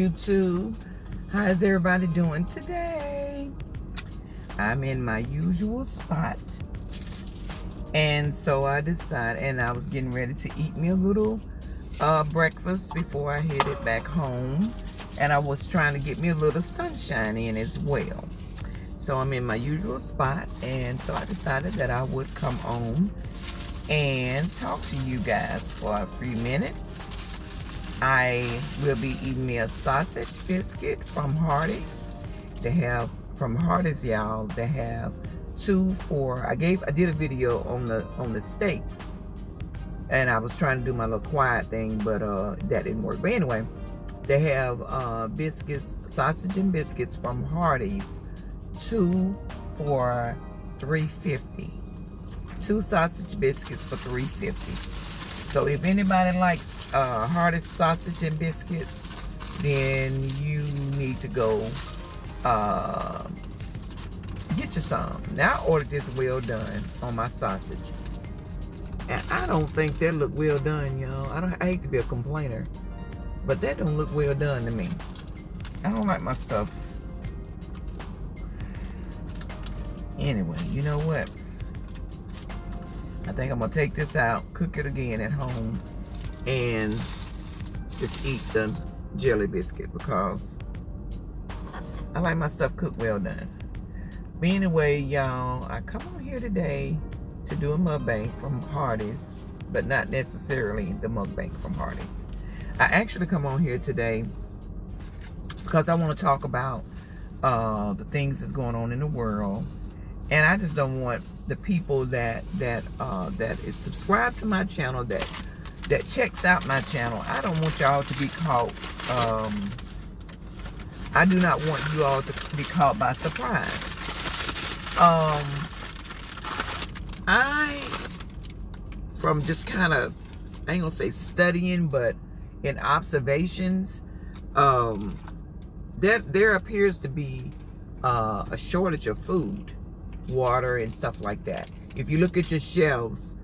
YouTube. How's everybody doing today? I'm in my usual spot. And so I decided, and I was getting ready to eat me a little breakfast before I headed back home. And I was trying to get me a little sunshine in as well. So I'm in my usual spot, and so I decided that I would come on and talk to you guys for a few minutes. I will be eating me a sausage biscuit from Hardee's. They have, from Hardee's, y'all, they have 2 for, I did a video on the steaks, and I was trying to do my little quiet thing, but that didn't work. But anyway, they have biscuits, sausage and biscuits from Hardee's, 2 for $3.50. 2 sausage biscuits for $3.50. So if anybody likes Hardee's sausage and biscuits, then you need to go get you some. Now I ordered this well done on my sausage, and I don't think that look well done, y'all. I hate to be a complainer, but that don't look well done to me. I don't like my stuff. Anyway, you know what? I think I'm gonna take this out, cook it again at home, and just eat the jelly biscuit because I like my stuff cooked well done. But anyway, y'all, I come on here today to do a mukbang from Hardee's, but not necessarily the mukbang from Hardee's. I actually come on here today because I want to talk about the things that's going on in the world. And I just don't want the people that is subscribed to my channel, that checks out my channel. I don't want y'all to be caught. I do not want you all to be caught by surprise. From just kind of, I ain't gonna say studying, but in observations, there appears to be a shortage of food, water, and stuff like that. If you look at your shelves,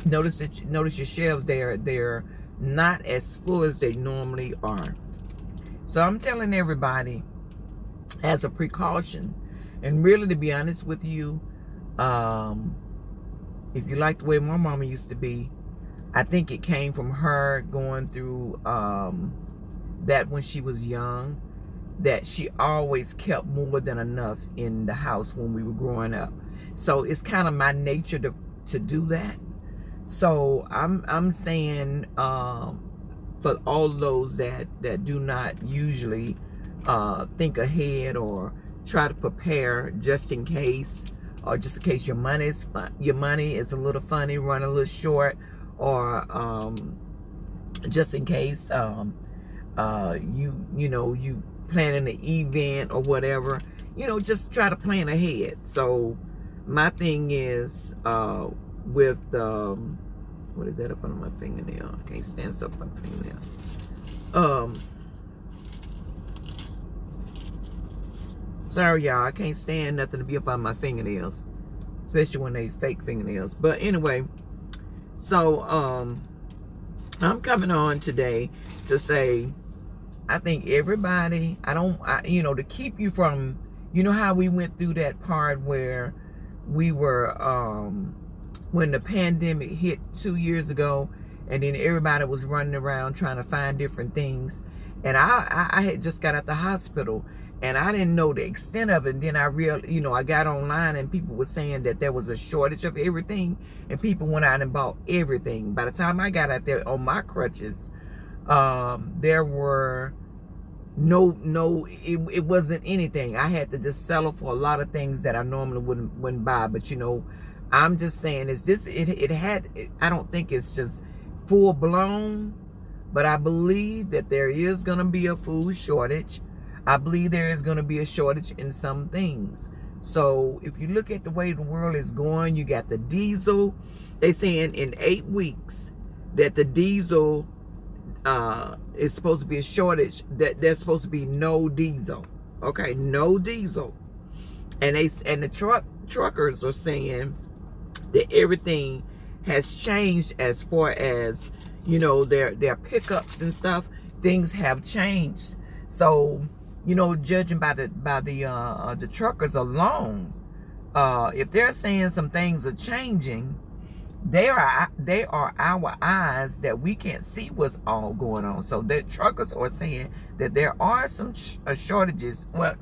notice your shelves, they're not as full as they normally are. So I'm telling everybody, as a precaution, and really, to be honest with you, if you like the way my mama used to be, I think it came from her going through that when she was young, that she always kept more than enough in the house when we were growing up. So it's kind of my nature to do that. So I'm saying for all those that do not usually think ahead or try to prepare just in case, or just in case your money is a little funny, run a little short, or just in case you planning an event or whatever, just try to plan ahead. So my thing is with what is that up on my fingernail? I can't stand stuff on my fingernail. Sorry, y'all, I can't stand nothing to be up on my fingernails, especially when they fake fingernails. But anyway, so I'm coming on today to say, I think everybody, to keep you from, how we went through that part where we were, when the pandemic hit 2 years ago, and then everybody was running around trying to find different things. And I had just got out the hospital, and I didn't know the extent of it. And then I got online, and people were saying that there was a shortage of everything, and people went out and bought everything. By the time I got out there on my crutches, there were it wasn't anything. I had to just settle for a lot of things that I normally wouldn't buy. But I'm just saying, I don't think it's just full blown, but I believe that there is going to be a food shortage. I believe there is going to be a shortage in some things. So if you look at the way the world is going, you got the diesel. They saying in 8 weeks that the diesel is supposed to be a shortage, that there's supposed to be no diesel. Okay, no diesel. And the truckers are saying that everything has changed as far as, their pickups and stuff. things have changed. So, judging by the truckers alone, if they're saying some things are changing, they are our eyes that we can't see what's all going on. So the truckers are saying that there are some shortages. Well,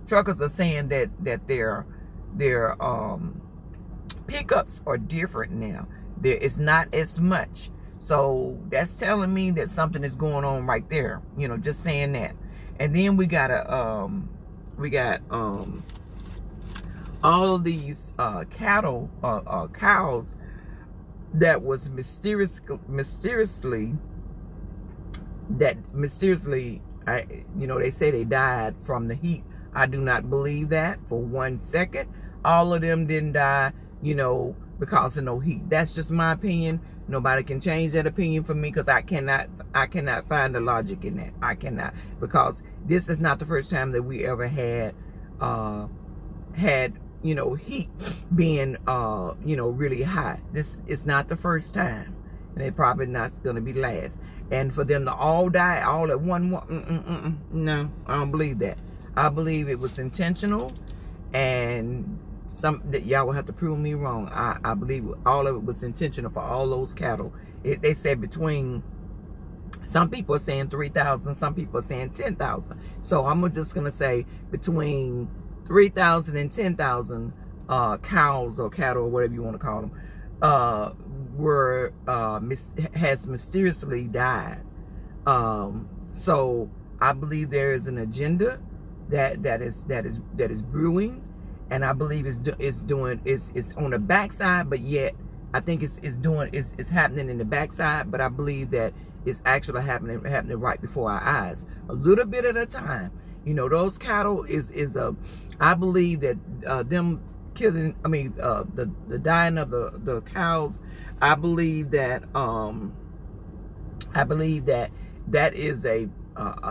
truckers are saying that their pickups are different now. There is not as much. So that's telling me that something is going on right there. Just saying that. And then we got all of these cows that was mysteriously, they say they died from the heat. I do not believe that for 1 second. All of them didn't die, because of no heat. That's just my opinion. Nobody can change that opinion for me, because I cannot find the logic in that. I cannot, because this is not the first time that we ever had heat being really high. This is not the first time, and it probably not going to be the last. And for them to all die all at one, no, I don't believe that. I believe it was intentional, and that y'all will have to prove me wrong. I believe all of it was intentional for all those cattle. They said between, some people are saying 3,000, some people are saying 10,000. So I'm just gonna say between 3,000 and 10,000 cows or cattle or whatever you want to call them has mysteriously died. So I believe there is an agenda that is brewing, and I believe it's on the backside, but yet I think it's happening in the backside, but I believe that it's actually happening right before our eyes, a little bit at a time. Those cattle I believe that them killing, the dying of the cows, I believe that that is a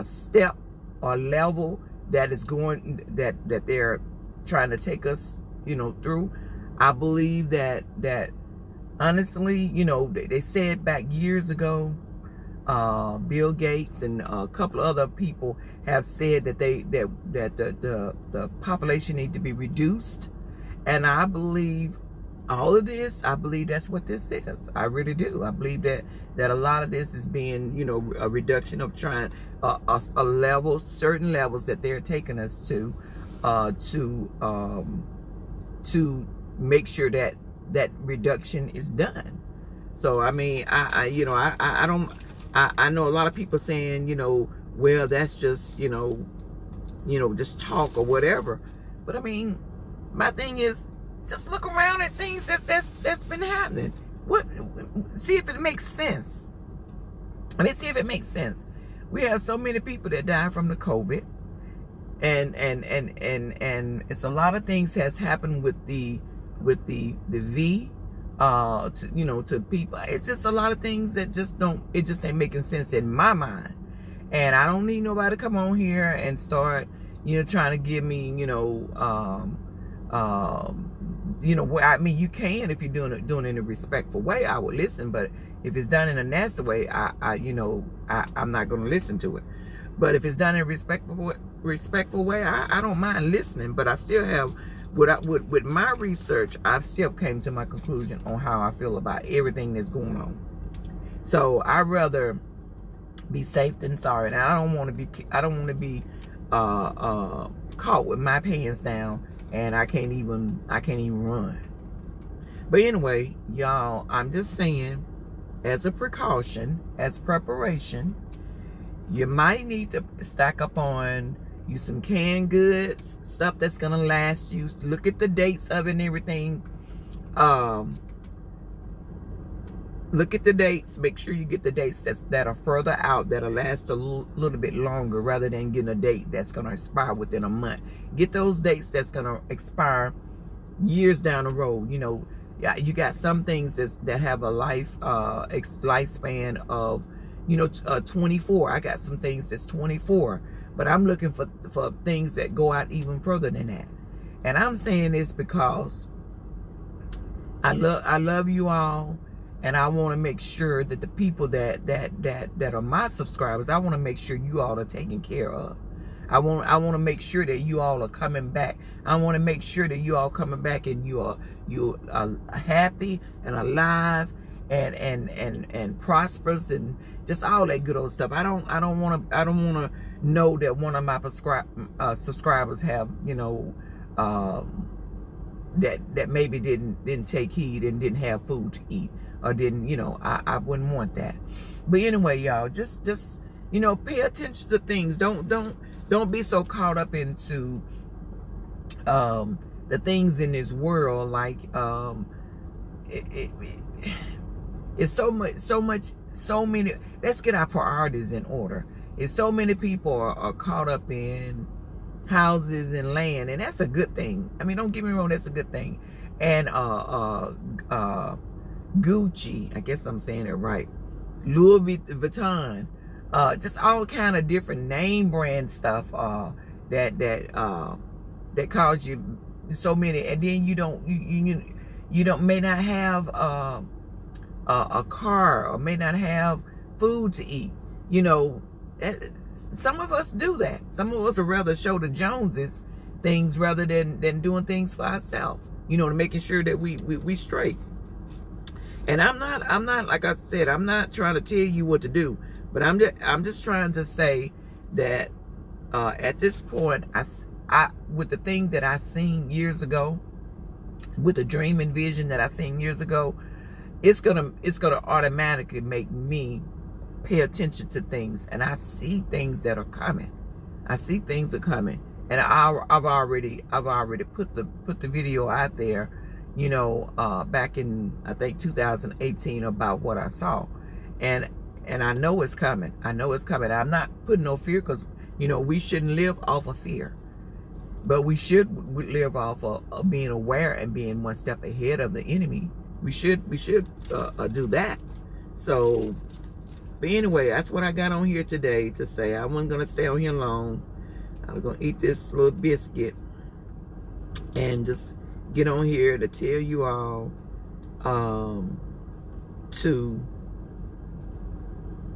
step or level that is going, that they're trying to take us, through. I believe that honestly, they said back years ago, Bill Gates and a couple of other people have said that the population need to be reduced, and I believe all of this. I believe that's what this is. I really do. I believe that a lot of this is being, a reduction of trying a level, certain levels that they're taking us to make sure that reduction is done. So I mean, I know a lot of people saying, well, that's just, just talk or whatever. But I mean, my thing is, just look around at things that's been happening. See if it makes sense. See if it makes sense. We have so many people that die from the COVID, and it's a lot of things has happened with the V. To people, it's just a lot of things that just ain't making sense in my mind. And I don't need nobody to come on here and start, trying to give me, you can if you're doing it in a respectful way, I would listen. But if it's done in a nasty way, I'm not going to listen to it. But if it's done in a respectful way, I don't mind listening. But I still have, with my research, I've still came to my conclusion on how I feel about everything that's going on. So I'd rather be safe than sorry. And I don't want to be caught with my pants down and I can't even run. But anyway, y'all, I'm just saying, as a precaution, as preparation, you might need to stack up on you some canned goods, stuff that's gonna last you. Look at the dates of it and everything. Look at the dates. Make sure you get the dates that are further out, that'll last a little bit longer, rather than getting a date that's gonna expire within a month. Get those dates that's gonna expire years down the road. You got some things that have a lifespan of 24. I got some things that's 24. But I'm looking for things that go out even further than that. And I'm saying this because I love you all. And I want to make sure that the people that are my subscribers, I want to make sure you all are taken care of. I want to make sure that you all are coming back. I want to make sure that you all coming back and you are happy and alive and prosperous and just all that good old stuff. I don't want to know that one of my subscribers have, you know, that maybe didn't take heed and didn't have food to eat, or didn't, you know, I wouldn't want that. But anyway, y'all, just you know, pay attention to things. Don't be so caught up into the things in this world. Like it's so many. Let's get our priorities in order. It's so many people are caught up in houses and land, and that's a good thing. I mean, don't get me wrong, that's a good thing. And Gucci, I guess I'm saying it right, Louis Vuitton, just all kind of different name brand stuff that cause you so many, and then you don't may not have a car, or may not have food to eat. You know, some of us do that. Some of us would rather show the Joneses things rather than doing things for ourselves. You know, to making sure that we straight. And I'm not like I said, I'm not trying to tell you what to do, but I'm just trying to say that at this point, I with the thing that I seen years ago, with the dream and vision that I seen years ago, it's gonna automatically make me pay attention to things, and I see things that are coming. I see things are coming, and I've already put the video out there, you know, back in, I think, 2018, about what I saw, and I know it's coming. I know it's coming. I'm not putting no fear, because, you know, we shouldn't live off of fear, but we should live off of being aware and being one step ahead of the enemy. We should do that. So, but anyway, that's what I got on here today to say. I wasn't gonna stay on here long. I was gonna eat this little biscuit and just get on here to tell you all to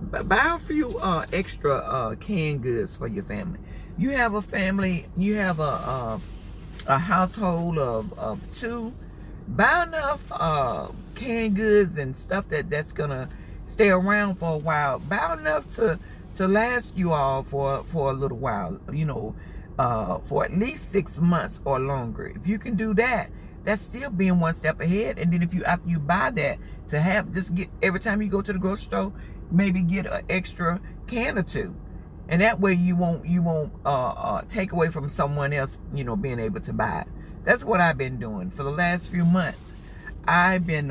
buy a few extra canned goods for your family. You have a family, you have a household of 2. Buy enough canned goods and stuff that's gonna stay around for a while. Buy enough to last you all for a little while, you know, for at least 6 months or longer. If you can do that, that's still being one step ahead. And then after you buy that, to have, just get, every time you go to the grocery store, maybe get an extra can or 2. And that way you won't take away from someone else, you know, being able to buy it. That's what I've been doing for the last few months. I've been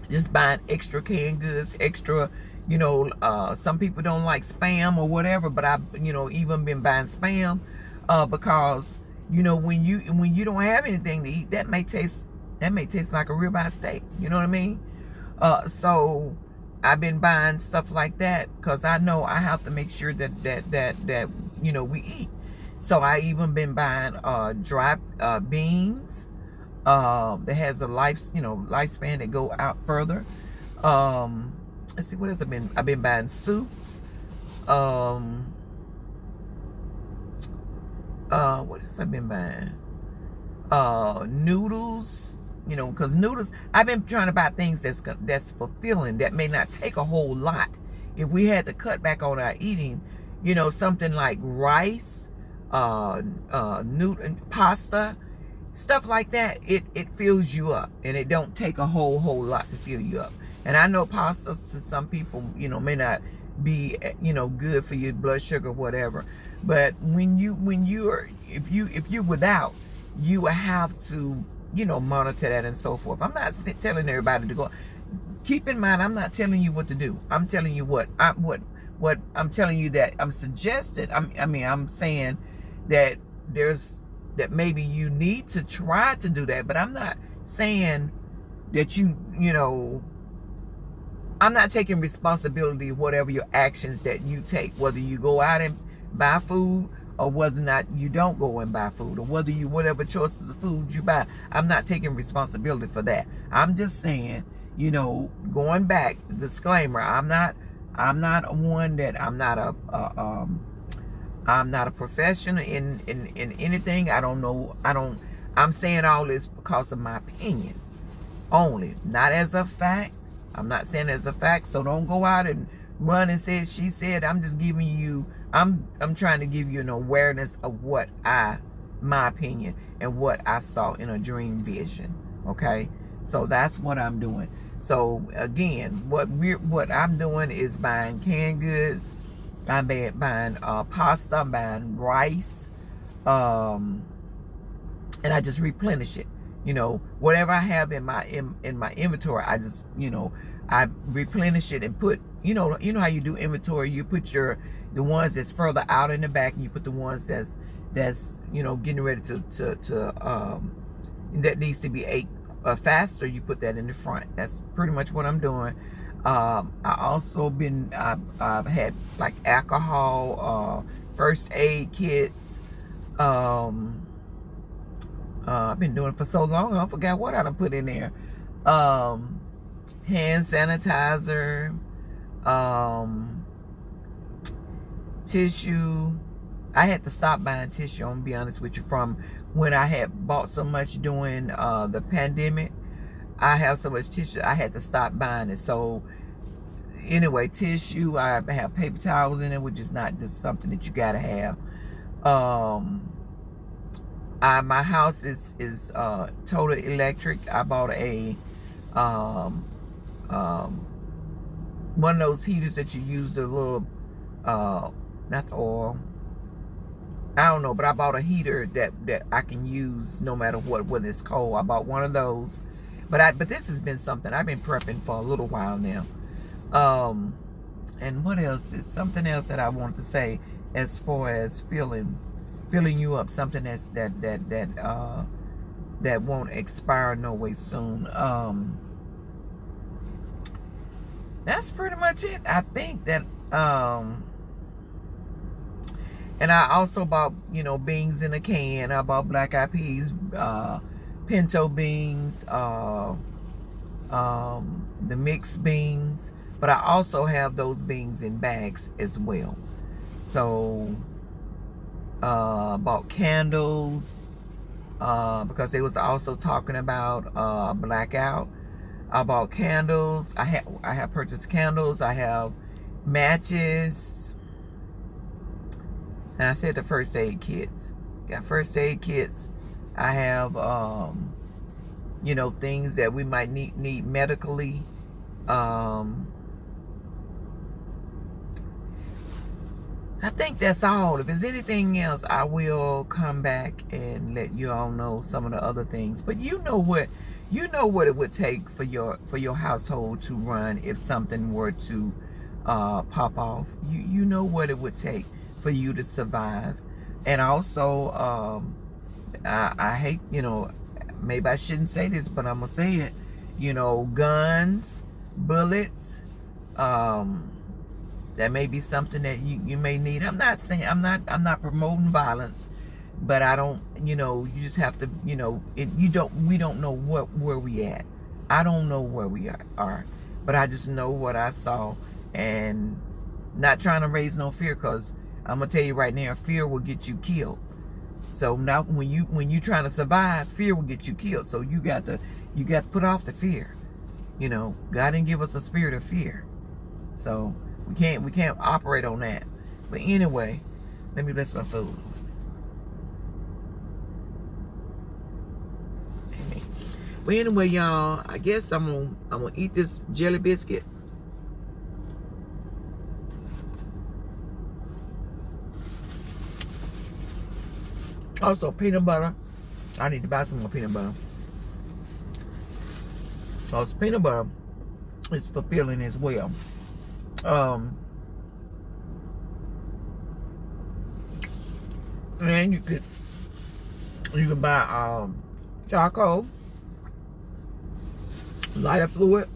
just buying extra canned goods, extra, you know, some people don't like Spam or whatever, but I've, you know, even been buying Spam because, you know, when you don't have anything to eat, that may taste like a ribeye steak. You know what I mean? So I've been buying stuff like that because I know I have to make sure that you know, we eat. So I even been buying dry beans that has a lifespan that go out further. Let's see, what else I've been buying soups. What else I've been buying? Noodles, you know, because noodles, I've been trying to buy things that's fulfilling, that may not take a whole lot. If we had to cut back on our eating, you know, something like rice, pasta, stuff like that, it fills you up, and it don't take a whole lot to fill you up. And I know pastas to some people, you know, may not be, you know, good for your blood sugar, whatever. But if you're without, you will have to, you know, monitor that and so forth. I'm not telling everybody to go. Keep in mind, I'm not telling you what to do. I'm telling you what I'm telling you, that I'm suggested. I'm saying that that maybe you need to try to do that, but I'm not saying that you know, I'm not taking responsibility of whatever your actions that you take, whether you go out and buy food or whether or not you don't go and buy food, or whatever choices of food you buy. I'm not taking responsibility for that. I'm just saying, you know, going back, disclaimer, I'm not one that I'm not a professional in anything. I don't know. I'm saying all this because of my opinion only, not as a fact. I'm not saying as a fact, so don't go out and run and say she said. I'm just giving you, I'm trying to give you an awareness of what my opinion and what I saw in a dream vision. Okay, so that's what I'm doing. So again, what I'm doing is buying canned goods. I'm buying pasta, I'm buying rice, and I just replenish it. You know, whatever I have in my inventory, I just, you know, I replenish it and put, you know how you do inventory. You put the ones that's further out in the back, and you put the ones that's you know, getting ready to that needs to be ate faster. You put that in the front. That's pretty much what I'm doing. I also I've had like alcohol, first aid kits. I've been doing it for so long, I forgot what I done put in there. Hand sanitizer, tissue. I had to stop buying tissue, I'm gonna be honest with you, from when I had bought so much during the pandemic. I have so much tissue, I had to stop buying it. So anyway, tissue, I have paper towels in it, which is not just something that you gotta have. My house is total electric. I bought a one of those heaters that you use, the little not the oil, I don't know, but I bought a heater that I can use no matter what, when it's cold. I bought one of those. But this has been something I've been prepping for a little while now. And what else? Is something else that I wanted to say as far as filling you up, something that won't expire no way soon. That's pretty much it. I think that and I also bought, you know, beans in a can. I bought black eyed peas, pinto beans, the mixed beans, but I also have those beans in bags as well. So bought candles, because they was also talking about blackout. I bought candles. I have purchased candles. I have matches. And I said the first aid kits. Got first aid kits. I have you know, things that we might need medically. I think that's all. If there's anything else, I will come back and let you all know some of the other things. But you know what it would take for your household to run if something were to pop off. You know what it would take for you to survive. And also, I hate, you know, maybe I shouldn't say this, but I'm gonna say it. You know, guns, bullets. That may be something that you may need. I'm not saying, I'm not promoting violence, but I don't, you know, you just have to, you know, we don't know where we at. I don't know where we are, but I just know what I saw, and not trying to raise no fear, because I'm gonna tell you right now, fear will get you killed. So now when you trying to survive, fear will get you killed. So you got to put off the fear. You know, God didn't give us a spirit of fear. So we can't operate on that. But anyway, let me bless my food. But anyway, y'all, I guess I'm gonna eat this jelly biscuit. Also, peanut butter. I need to buy some more peanut butter. So peanut butter is fulfilling as well. And you can buy charcoal, lighter fluid,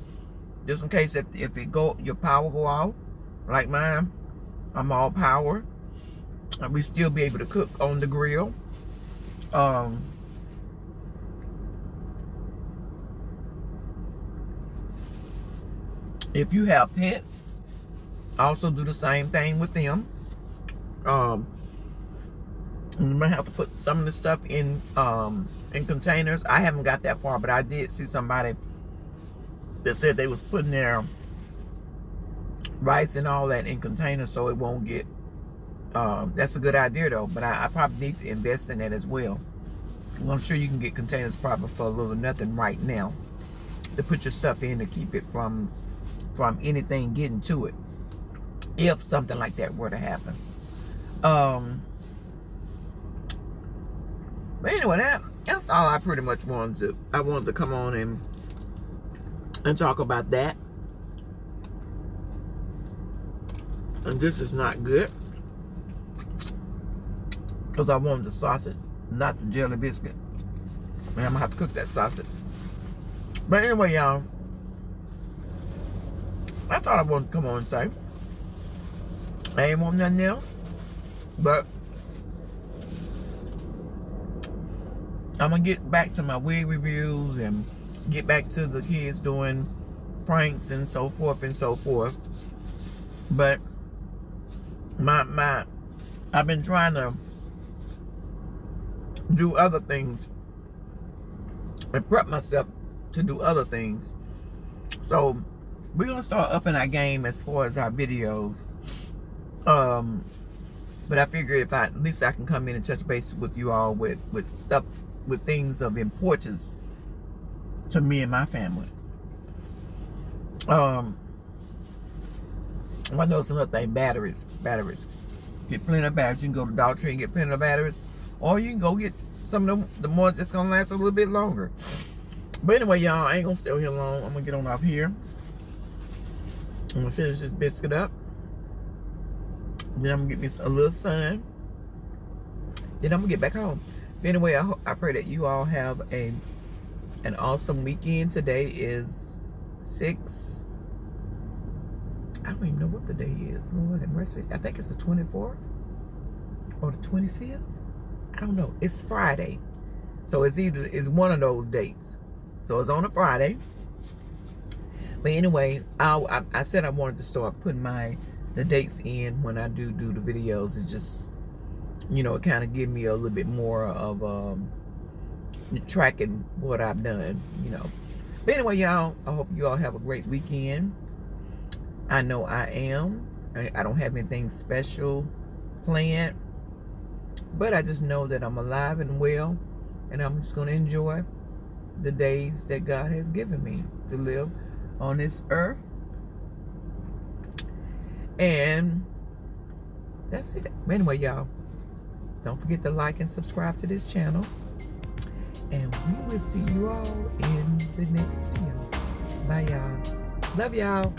just in case if your power go off, like mine. I'm all power, and we still be able to cook on the grill. If you have pets, also do the same thing with them. You might have to put some of the stuff in containers. I haven't got that far, but I did see somebody that said they was putting their rice and all that in containers so it won't get. That's a good idea though, but I probably need to invest in that as well. I'm sure you can get containers probably for a little nothing right now to put your stuff in to keep it from anything getting to it, if something like that were to happen. But anyway, that's all I pretty much wanted to. I wanted to come on and talk about that. And this is not good because I wanted the sausage, not the jelly biscuit. And I'm gonna have to cook that sausage. But anyway, y'all, I thought I wanted to come on and say I ain't want nothing else, but I'm gonna get back to my wig reviews and get back to the kids doing pranks and so forth and so forth. But I've been trying to do other things and prep myself to do other things. So we're gonna start upping our game as far as our videos. But I figure if at least I can come in and touch base with you all with stuff, with things of importance to me and my family. I know it's another thing, batteries. Get plenty of batteries. You can go to Dollar Tree and get plenty of batteries, or you can go get some of the ones that's gonna last a little bit longer. But anyway, y'all, I ain't gonna stay here long. I'm gonna get on off here. I'm gonna finish this biscuit up. Then I'm gonna get me a little sun. Then I'm gonna get back home. But anyway, I pray that you all have an awesome weekend. Today is 6. I don't even know what the day is. Lord have mercy. I think it's the 24th or the 25th. I don't know. It's Friday, so it's one of those dates. So it's on a Friday. But anyway, I said I wanted to start putting the dates in when I do the videos. It's just, you know, it kind of give me a little bit more of tracking what I've done, you know. But anyway, y'all, I hope you all have a great weekend. I know I am. I don't have anything special planned, but I just know that I'm alive and well, and I'm just going to enjoy the days that God has given me to live on this earth. And that's it. Anyway, y'all, don't forget to like and subscribe to this channel, and we will see you all in the next video. Bye, y'all. Love y'all.